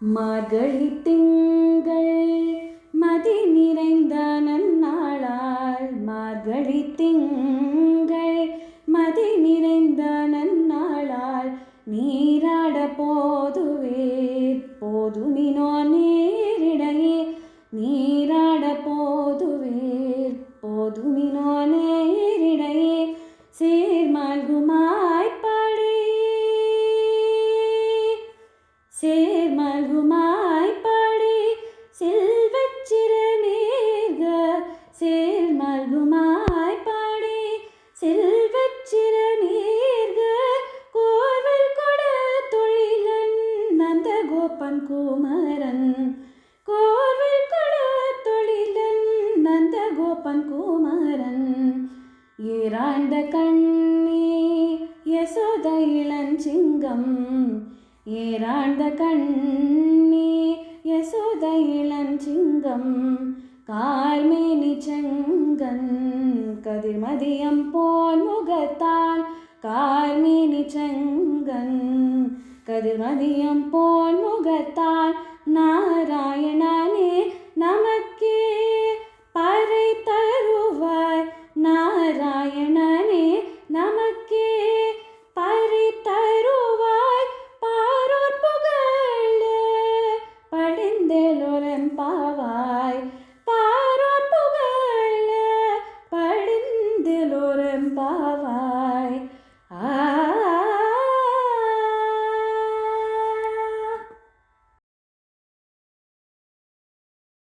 மார்கழி திங்கள் மதி நிறைந்த நன்னாளால் மார்கழி திங்கள் மதி நிறைந்த நன்னாளால் நீராட போதுவேர் போதுமினோ நேரிடையே நீராட போதுவேர் போதுமினோ நேரிடையே சேர்மல்குமாய்ப்பாடி சேர்மல்குமாய்ப்பாடி செல்வச் சிறுமீர்க சேர்மல்குமாய்ப்பாடி செல்வச் சிறுமீர்க கோவில் கொட தொழிலன் நந்தகோபன் குமரன் கோவில் கொட தொழிலன் நந்தகோபன் குமரன் ஏராண்ட கண்ணே யசோத இளஞ்சிங்கம் ஏராண்ட கண்ணே யசோத இளஞ்சிங்கம் கார்மேனி செங்கன் கதிர்மதியம் போல் முகத்தான் கார்மேனி செங்கன் கதிர்மதியம் போல் முகத்தான் நாராயணனே நமக்கே